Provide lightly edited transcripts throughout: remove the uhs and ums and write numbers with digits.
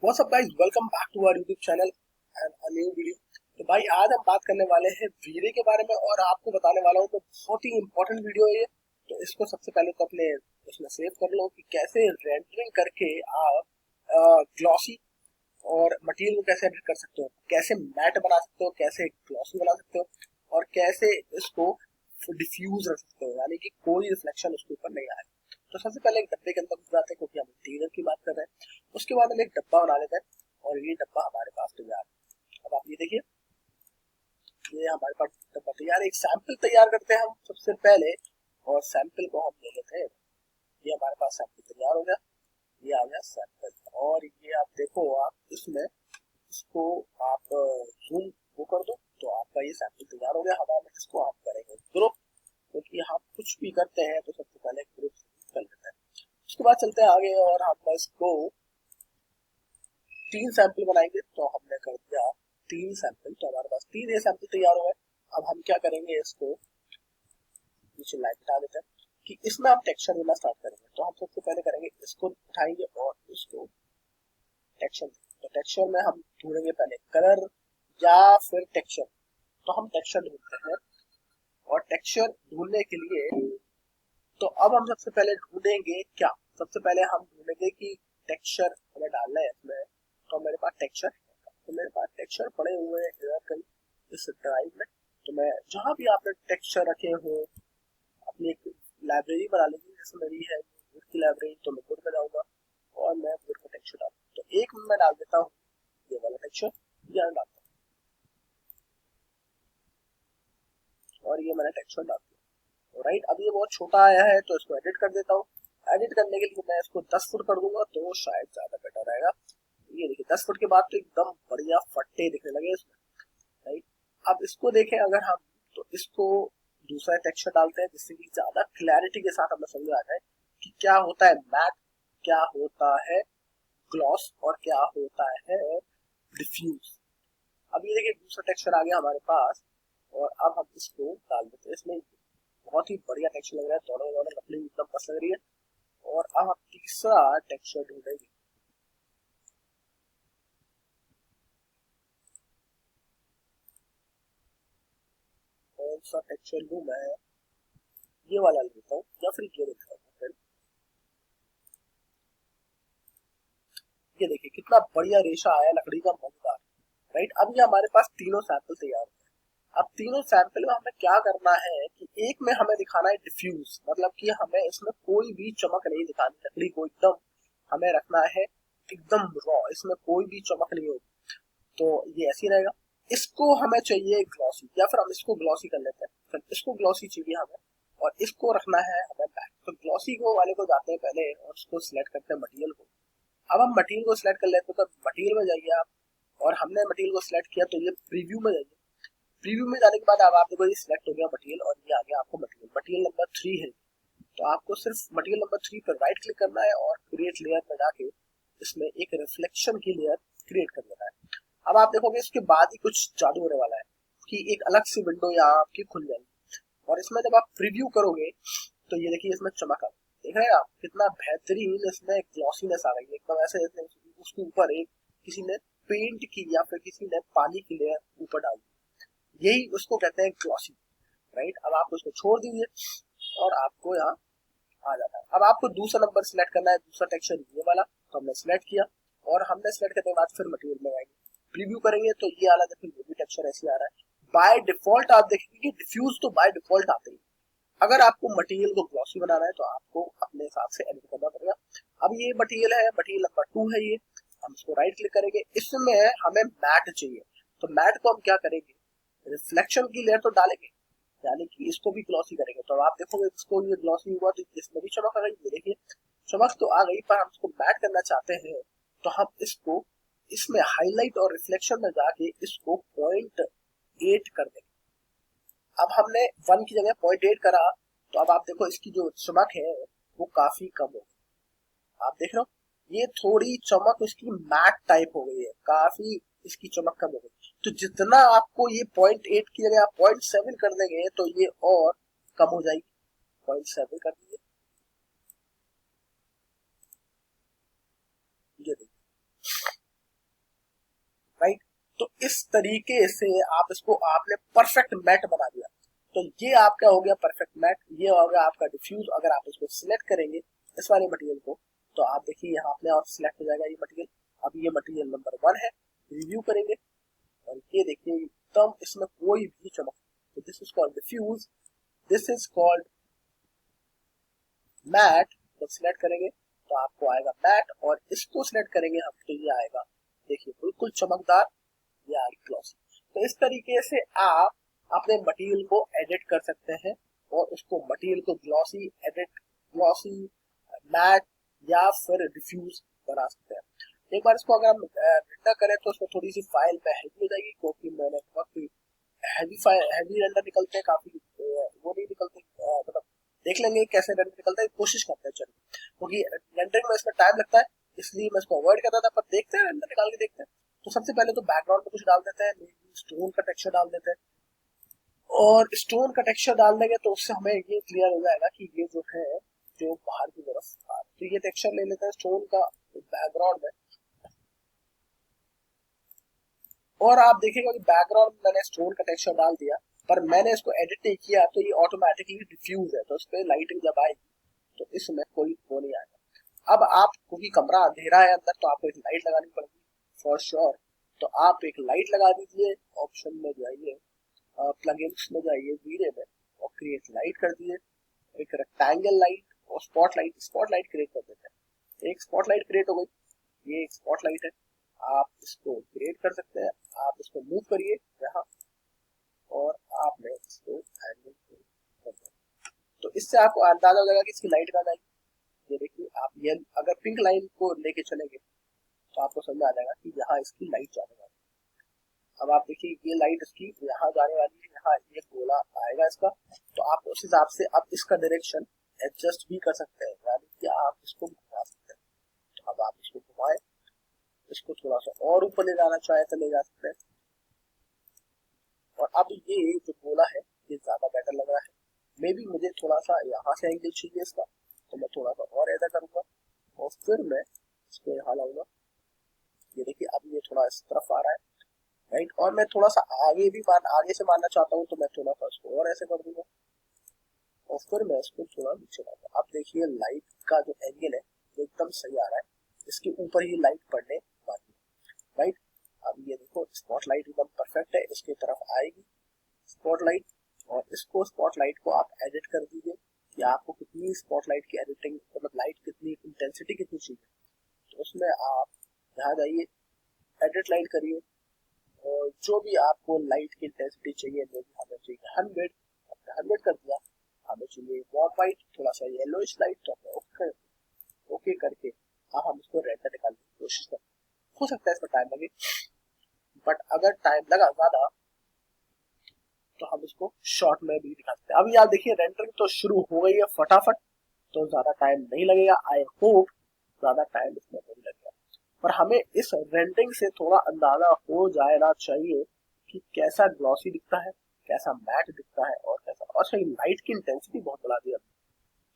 What's up guys, welcome back to our YouTube channel and a new video. तो भाई आज हम बात करने वाले हैं वीरे के बारे में और आपको बताने वाला हूँ तो बहुत ही इंपॉर्टेंट वीडियो है ये। तो इसको सबसे पहले तो अपने उसमें सेव कर लो कि कैसे रेंडरिंग करके आप ग्लॉसी और मटेरियल को कैसे एडिट कर सकते हो, कैसे मैट बना सकते हो, कैसे ग्लॉसी बना सकते हो और कैसे इसको डिफ्यूज रख सकते हो, यानी कि कोई रिफ्लेक्शन उसके ऊपर नहीं आए। तो सबसे पहले एक डब्बे के अंदर घुस जाते हैं क्योंकि हम इंटीरियर की बात कर रहे हैं। उसके बाद हम एक डब्बा बना लेते हैं और ये डब्बा हमारे पास तैयार है। अब आप ये देखिए, ये हमारे पास डब्बा तैयार है। एक सैंपल तैयार करते हैं हम सबसे पहले और सैंपल को हम ले लेते हैं। ये हमारे पास सैंपल तैयार हो गया, ये आ गया सैंपल। और ये आप देखो, आप इसमें इसको आप जूम वो कर दो तो आपका ये सैंपल तैयार हो गया। अब हम इसको आप करेंगे ग्रुप, क्योंकि हम कुछ भी करते हैं तो सबसे पहले ग्रुप कर लेते हैं। उसके बाद चलते हैं आगे और हम इसको 3 सैंपल बनाएंगे। तो हमने कर दिया 3 सैंपल, तो हमारे पास 3 ये सैंपल तैयार हो गए। अब हम क्या करेंगे, इसको नीचे लाइन हटा देते हैं कि इसमें हम टेक्सचर देना स्टार्ट करेंगे। तो हम सबसे पहले करेंगे, इसको उठाएंगे और इसको टेक्सचर। तो टेक्सचर में हम ढूंढेंगे पहले कलर या फिर टेक्सचर। तो हम टेक्सचर ढूंढते हैं और टेक्सचर ढूंढने के लिए तो अब हम सबसे पहले ढूंढेंगे क्या, सबसे पहले हम ढूंढेंगे कि टेक्सचर हमें डालना है इसमें। तो मेरे पास टेक्सचर है, तो मेरे पास टेक्सचर पड़े हुए हैं इधर कहीं इस ड्राइव में। तो मैं जहां भी आपने टेक्सचर रखे हो अपनी एक लाइब्रेरी बना लीजिए। जैसे मेरी है वुड की लाइब्रेरी, तो मैं वुड में जाऊंगा और मैं वुड का टेक्सचर डालूंगा। तो एक मैं डाल देता हूँ ये वाला टेक्सचर, ये डालता हूँ और ये मैंने टेक्सचर डाल दिया। राइट, अब ये बहुत छोटा आया है तो इसको एडिट कर देता हूँ। एडिट करने के लिए मैं इसको 10 फुट कर दूंगा तो शायद ज्यादा बेटर रहेगा। ये देखिए 10 फुट के बाद तो एकदम बढ़िया फट्टे दिखने लगे इसमें। राइट, अब इसको देखें अगर हम, तो इसको दूसरा टेक्सचर डालते हैं जिससे कि ज्यादा क्लैरिटी के साथ हमें समझ आ जाए कि क्या होता है मैट, क्या होता है ग्लॉस और क्या होता है डिफ्यूज। अब ये देखिए दूसरा टेक्सचर आ गया हमारे पास और अब हम इसको डाल देते हैं इसमें। बहुत ही बढ़िया टेक्सचर लग रहा है, दोनों दोनों लकड़ी एकदम मस्त लग रही है। और अब हम तीसरा टेक्सचर ढूंढेंगे। कौन सा टेक्सचर लूं मैं, ये वाला लेता हूँ या फिर ये लेता हूँ। ये देखिए कितना बढ़िया रेशा आया लकड़ी का मजेदार। राइट, अब ये हमारे पास तीनों सैंपल तैयार है। अब तीनों सैंपल में हमें क्या करना है कि एक में हमें दिखाना है डिफ्यूज, मतलब कि हमें इसमें कोई भी चमक नहीं दिखानी, लकड़ी को एकदम हमें रखना है एकदम रॉ, इसमें कोई भी चमक नहीं होगी। तो ये ऐसे ही रहेगा। इसको हमें चाहिए ग्लॉसी, या फिर हम इसको ग्लॉसी कर लेते हैं। फिर इसको ग्लॉसी चाहिए हमें और इसको रखना है हमें बैक। तो ग्लॉसी को वाले को जाते हैं पहले और उसको सिलेक्ट करते हैं मटेरियल को। अब हम मटेरियल को सिलेक्ट कर लेते हैं, तो मटेरियल में जाइए आप और हमने मटेरियल को सिलेक्ट किया तो ये प्रीव्यू में जाइए। प्रीव्यू में जाने के बाद अब आप देखो ये सिलेक्ट हो गया मटेरियल और ये आ गया आपको मटेरियल, मटेरियल नंबर 3 है। तो आपको सिर्फ मटेरियल नंबर 3 पर राइट क्लिक करना है और क्रिएट लेयर में जाके इसमें एक रिफ्लेक्शन की लेयर क्रिएट कर देना है। अब आप देखोगे इसके बाद ही कुछ जादू होने वाला है कि एक अलग सी विंडो यहाँ आपकी खुल जाएगी और इसमें जब आप प्रीव्यू करोगे तो ये देखिए इसमें चमक आ गई। देख रहे हैं आप कितना बेहतरीन इसमें ग्लॉसीनेस आ गई है, एकदम ऐसे जैसे उसके ऊपर एक किसी ने पेंट की या फिर किसी ने पानी की लेयर ऊपर डाल दी। यही उसको कहते हैं ग्लॉसी। राइट, अब आप उसको छोड़ दीजिए और आपको यहाँ आ जाता है। अब आपको दूसरा नंबर सिलेक्ट करना है, दूसरा टेक्सचर ये वाला। तो हमने सिलेक्ट किया और हमने सिलेक्ट करने के बाद फिर मटेरियल में आएंगे, प्रीव्यू करेंगे तो ये वाला देखिए ये भी टेक्सचर ऐसे आ रहा है। बाय डिफॉल्ट आप देखेंगे कि डिफ्यूज तो बाय डिफॉल्ट आते ही। अगर आपको मटेरियल को ग्लॉसी बनाना है तो आपको अपने हिसाब से एडिट करना पड़ेगा। अब ये मटेरियल है, मटेरियल नंबर 2 है ये। हम इसको राइट क्लिक करेंगे, इसमें हमें मैट चाहिए। तो मैट को हम क्या करेंगे, रिफ्लेक्शन की लेयर तो डालेंगे, यानी कि इसको भी ग्लॉसी करेंगे। तो आप देखोगे इसको ये ग्लॉसी हुआ तो इसमें भी चमक आ गई। ये देखिए चमक तो आ गई, पर हम इसको मैट करना चाहते हैं तो हम इसको इसमें हाईलाइट और रिफ्लेक्शन में जाके इसको 0.8 कर देंगे। अब हमने 1 की जगह 0.8 करा तो अब आप देखो इसकी जो चमक है वो काफी कम हो गई। आप देख रहे हो ये थोड़ी चमक उसकी मैट टाइप हो गई है, काफी इसकी चमक कम हो गई। तो जितना आपको ये 0.8 की जगह आप 0.7 कर देंगे तो ये और कम हो जाएगी। 0.7 कर दीजिए, ये देखिए तो इस तरीके से आप इसको आपने परफेक्ट मैट बना दिया। तो ये आपका हो गया परफेक्ट मैट, ये हो गया आपका डिफ्यूज। अगर आप इसको सिलेक्ट करेंगे इस वाले मटेरियल को, तो आप देखिए यहाँ अपने आप सिलेक्ट हो जाएगा ये मटेरियल। अब ये मटेरियल नंबर 1 है, रिव्यू करेंगे और ये देखिए एकदम इसमें कोई भी चमक। तो this is called diffuse, this is called matte. जब सिलेक्ट करेंगे तो आपको आएगा मैट, और इसको सिलेक्ट करेंगे हम तो ये आएगा देखिए बिल्कुल चमकदार, ये आएगी ग्लॉसी। तो इस तरीके से आप अपने मटेरियल को एडिट कर सकते हैं और उसको मटेरियल को ग्लॉसी, एडिट, ग्लॉसी, मैट या फिर डिफ्यूज बना सकते हैं। एक बार इसको अगर हम रेंडर करें तो उसमें थोड़ी सी फाइल पे हैवी हो जाएगी, क्योंकि मैंने बहुत हैवी फाइल, हैवी रेंडर निकलते हैं काफी, वो नहीं निकलते, मतलब देख लेंगे कैसे रेंडर निकलता है, कोशिश करते हैं चलिए, क्योंकि रेंडरिंग में इसमें टाइम लगता है, इसलिए मैं इसको अवॉइड कर रहा था। पर देखते हैं रेंडर निकाल के देखते हैं। तो सबसे पहले तो बैकग्राउंड में कुछ डाल देते हैं, स्टोन का टेक्सचर डाल देते हैं, और स्टोन का टेक्सचर डाल देंगे तो उससे हमें ये क्लियर हो जाएगा कि ये जो है जो बाहर की तरफ आ, तो ये टेक्सचर ले लेते हैं स्टोन का बैकग्राउंड में। और आप देखिएगा कि बैकग्राउंड में मैंने स्टोन का टेक्सचर डाल दिया, पर मैंने इसको एडिट नहीं किया, तो ये ऑटोमेटिकली डिफ्यूज है, तो उस पर लाइटिंग जब आएगी तो इसमें कोई वो नहीं आएगा। अब आप, क्योंकि कमरा अंधेरा है अंदर, तो आपको एक लाइट लगानी पड़ेगी फॉर श्योर। तो आप एक लाइट लगा दीजिए, ऑप्शन में जाइए, प्लगइन्स में जाइए, वीरे में, और क्रिएट लाइट कर दिए, एक रेक्टेंगल लाइट और स्पॉट लाइट क्रिएट कर देते हैं। एक स्पॉट लाइट क्रिएट हो गई, ये एक स्पॉट लाइट है, आप इसको क्रिएट कर सकते हैं। आप इसको मूव करिए यहाँ, और आपने इसको हैंडल कर दिया, तो इससे आपको अंदाजा हो जाएगा कि इसकी लाइट कहाँ जाएगी। ये देखिए, आप ये अगर पिंक लाइन को लेके चलेंगे तो आपको समझ आ जाएगा कि यहाँ इसकी लाइट जाने वाली है। अब आप देखिए ये लाइट इसकी यहाँ जाने वाली है, यहाँ ये गोला आएगा इसका, तो आप उस हिसाब से अब इसका डायरेक्शन एडजस्ट भी कर सकते हैं, यानी कि आप इसको घुमा सकते हैं। तो अब आप इसको घुमाएं, इसको थोड़ा सा और ऊपर ले जाना चाहे तो ले जा सकते हैं। और अब ये जो गोला है ये ज्यादा बेटर लग रहा है, मे बी मुझे थोड़ा सा यहाँ से एंगल चाहिए इसका, तो मैं थोड़ा सा और ऐसा करूंगा, और फिर मैं इसको यहाँ लाऊंगा। ये देखिए अब ये थोड़ा इस तरफ आ रहा है, राइट। और मैं थोड़ा सा आगे भी आगे से मारना चाहता हूँ, तो मैं थोड़ा सा इसको और ऐसे कर दूंगा, और फिर मैं इसको थोड़ा नीचे लाऊंगा। अब देखिए लाइट का जो एंगल है वो एकदम सही आ रहा है, इसके ऊपर ही लाइट पड़ने वाली है, राइट। अब ये देखो स्पॉटलाइट एकदम परफेक्ट है, इसकी तरफ आएगी स्पॉटलाइट, और इसको स्पॉटलाइट को आप एडिट कर दीजिए कि आपको कितनी स्पॉटलाइट की एडिटिंग, मतलब लाइट कितनी, इंटेंसिटी कितनी चाहिए। तो उसमें आप यहाँ जाइए, एडिट लाइट करिए, और जो भी आपको लाइट की इंटेंसिटी चाहिए, जो भी हमें चाहिए 100, 100 कर दिया। हमें चाहिए वॉर्म वाइट, थोड़ा सा येलोइश लाइट, तो हमने ओके करके अब हम इसको रेंडर निकालने की कोशिश करें। हो सकता है इसमें टाइम लगे, बट अगर टाइम लगा ज्यादा तो हम इसको शॉर्ट में भी दिखा सकते हैं। अभी आप देखिए रेंडरिंग तो शुरू हो गई है फटाफट, तो ज्यादा टाइम नहीं लगेगा। आई होप ज्यादा टाइम इसमें नहीं लगेगा, पर हमें इस रेंडरिंग से थोड़ा अंदाजा हो जाना चाहिए कि कैसा ग्लॉसी दिखता है, कैसा मैट दिखता है, और कैसा, और सही लाइट की इंटेंसिटी बहुत बढ़ा दी,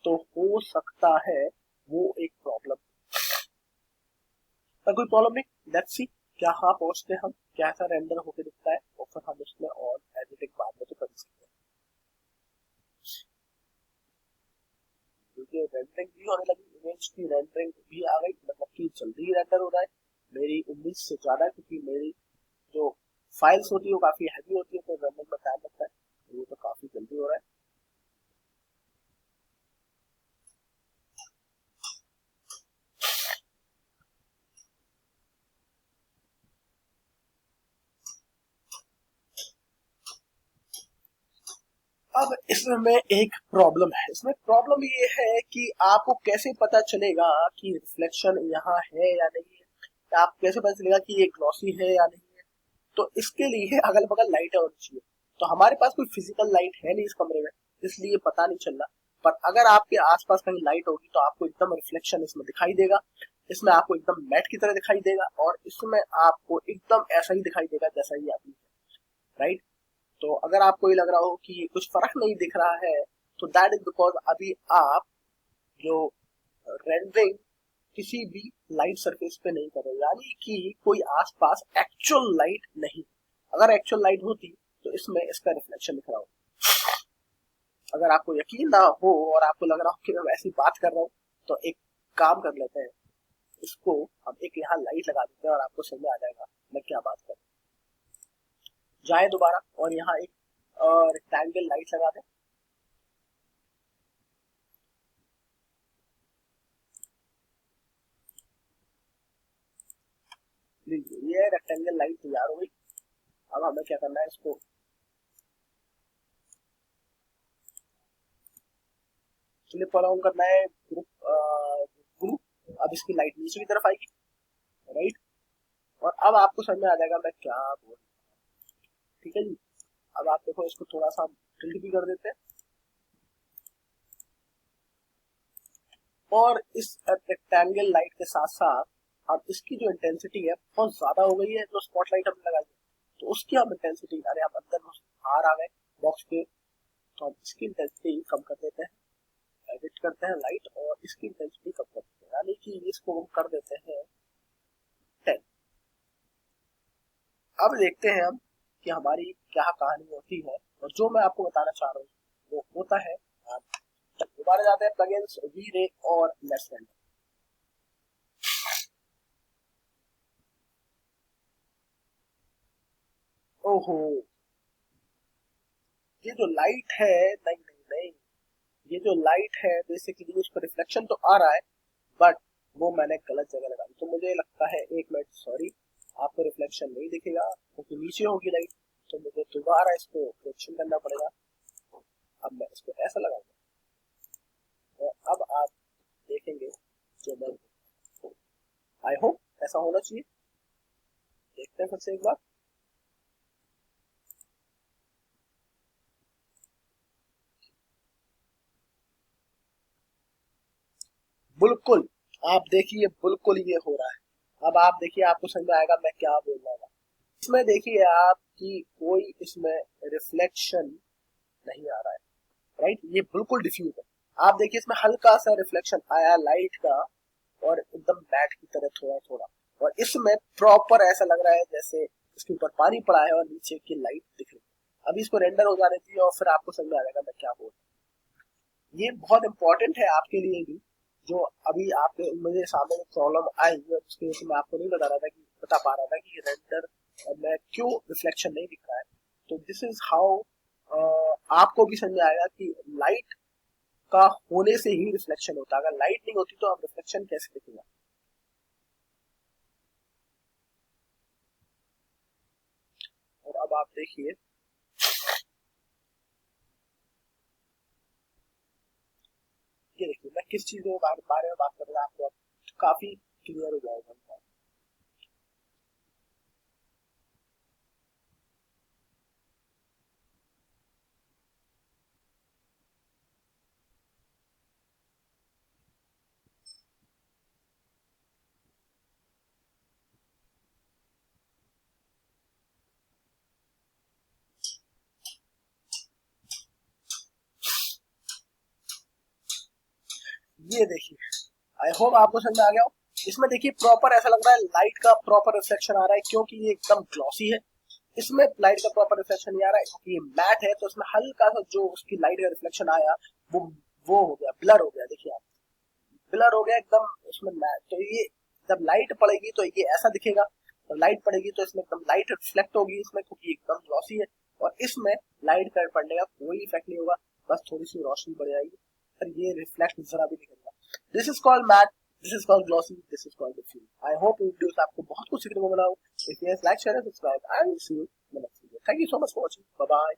तो हो सकता है वो एक प्रॉब्लम, पर कोई प्रॉब्लम नहीं। लेट्स सी क्या हाँ पहुंचते हम, कैसा रेंडर होके दिखता है, और फिर हम उसमें और एडिटिंग बाद में तो कर सकते हैं। क्योंकि रेंडरिंग भी होने लगी, इमेज की रेंडरिंग भी आ गई, मतलब कि जल्दी ही रेंडर हो रहा है मेरी उम्मीद से ज्यादा, क्योंकि मेरी जो फाइल्स होती है वो काफी हैवी होती है, तो रेंडरिंग में टाइम लगता है, ये तो काफी जल्दी हो रहा है। अब इसमें एक प्रॉब्लम है, इसमें प्रॉब्लम ये है कि आपको कैसे पता चलेगा कि रिफ्लेक्शन यहाँ है या नहीं है, आप कैसे पता चलेगा कि ये ग्लॉसी है या नहीं है। तो इसके लिए अगल बगल लाइटें होनी चाहिए, तो हमारे पास कोई फिजिकल लाइट है नहीं इस कमरे में, इसलिए पता नहीं चल रहा। पर अगर आपके आसपास कहीं लाइट होगी तो आपको एकदम रिफ्लेक्शन इसमें दिखाई देगा, इसमें आपको एकदम मैट की तरह दिखाई देगा, और इसमें आपको एकदम ऐसा ही दिखाई देगा जैसा ही अभी है, राइट। तो अगर आपको ये लग रहा हो कि कुछ फर्क नहीं दिख रहा है, तो दैट इज बिकॉज अभी आप जो रेंडरिंग किसी भी लाइट सरफेस पे नहीं कर रहे, यानी कि कोई आसपास एक्चुअल लाइट नहीं। अगर एक्चुअल लाइट होती तो इसमें इसका रिफ्लेक्शन दिख रहा हो। अगर आपको यकीन ना हो और आपको लग रहा हो कि मैं ऐसी बात कर रहा हूँ, तो एक काम कर लेते हैं, इसको हम एक यहाँ लाइट लगा देते हैं और आपको समझ आ जाएगा मैं क्या बात कर रहा हूँ। जाए दोबारा और यहाँ एक रेक्टेंगल लाइट लगा दें। लीजिए ये रेक्टेंगल लाइट तैयार हो गई। अब हमें क्या करना है, इसको फ्लिप अराउंड करना है ग्रुप ग्रुप। अब इसकी लाइट नीचे की तरफ आएगी, राइट। और अब आपको समझ में आ जाएगा मैं क्या बोल रहा हूँ, ठीक है जी। अब आप देखो इसको थोड़ा सा टिल्ट भी कर देते हैं और इस रेक्टेंगल लाइट के साथ साथ अब इसकी जो इंटेंसिटी है बहुत ज्यादा हो गई है, जो स्पॉटलाइट हमने लगाई है तो उसकी हम इंटेंसिटी, अरे हम अंदर बाहर आ गए बॉक्स के, तो हम इसकी इंटेंसिटी कम कर देते हैं, एडिट करते हैं लाइट और इसकी इंटेंसिटी कम कर देते हैं, यानी कि इसको हम कर देते हैं 10। अब देखते हैं हम कि हमारी क्या कहानी होती है, और जो मैं आपको बताना चाह रहा हूँ वो होता है। दोबारा जाते हैं प्लगइन्स, वी रे और लेट्स रेंडर। ओहो, ये जो लाइट है, नहीं नहीं नहीं, ये जो लाइट है बेसिकली उस पर रिफ्लेक्शन तो आ रहा है, बट वो मैंने गलत जगह लगा दी। तो मुझे लगता है, एक मिनट सॉरी, आपको रिफ्लेक्शन नहीं दिखेगा क्योंकि नीचे होगी लाइट, तो मुझे दोबारा इसको करेक्शन करना पड़ेगा। अब मैं इसको ऐसा लगाऊंगा और अब आप देखेंगे जो मैं, आई होप ऐसा होना चाहिए। देखते हैं फिर से एक बार। बिल्कुल, आप देखिए बिल्कुल ये हो रहा है। अब आप देखिए, आपको समझ में आएगा मैं क्या बोल रहा था। इसमें देखिए आप कि कोई इसमें रिफ्लेक्शन नहीं आ रहा है, राइट, ये बिल्कुल डिफ्यूज है। आप देखिए इसमें हल्का सा रिफ्लेक्शन आया लाइट का और एकदम मैट की तरह थोड़ा थोड़ा, और इसमें प्रॉपर ऐसा लग रहा है जैसे इसके ऊपर पानी पड़ा है और नीचे की लाइट दिख रही है। अभी इसको रेंडर हो जाने दीजिए और फिर आपको समझ में आ जाएगा मैं क्या बोल रहा हूँ। ये बहुत इंपॉर्टेंट है आपके लिए भी, जो अभी आप मुझे सामने प्रॉब्लम आई है उसकी वजह से मैं आपको नहीं बता पा रहा था कि रेंडर में क्यों रिफ्लेक्शन नहीं दिख रहा है। तो दिस इज हाउ आपको भी समझ में आएगा कि लाइट का होने से ही रिफ्लेक्शन होता है, अगर लाइट नहीं होती तो अब रिफ्लेक्शन कैसे दिखेगा। और अब आप देखिए, ये देखिए मैं किस चीज के बारे में बात कर रहा हूँ, आपको काफी क्लियर हो जाएगा। ये देखिए, आई होप आपको समझ में आ गया हो। इसमें देखिए प्रॉपर ऐसा लग रहा है लाइट का प्रॉपर रिफ्लेक्शन आ रहा है क्योंकि ये एकदम ग्लॉसी है। इसमें लाइट का प्रॉपर रिफ्लेक्शन नहीं आ रहा है क्योंकि ये मैट है, तो इसमें हल्का सा जो उसकी लाइट का रिफ्लेक्शन आया वो हो गया, ब्लर हो गया। देखिए आप, ब्लर हो गया एकदम उसमें मैट। तो ये जब लाइट पड़ेगी तो ये ऐसा दिखेगा, तो लाइट पड़ेगी तो इसमें एकदम लाइट रिफ्लेक्ट होगी इसमें क्योंकि एकदम ग्लॉसी है। और इसमें लाइट का पड़ने का कोई इफेक्ट नहीं होगा, बस थोड़ी सी रोशनी बढ़ जाएगी पर ये रिफ्लेक्ट जरा भी नहीं करेगा। This is called matte, this is called glossy, this is called diffuse. I hope ये वीडियो से आपको बहुत कुछ सीखने को मिला हो। If yes, like share subscribe, I will see you in the next video. Thank you so much for watching, bye bye.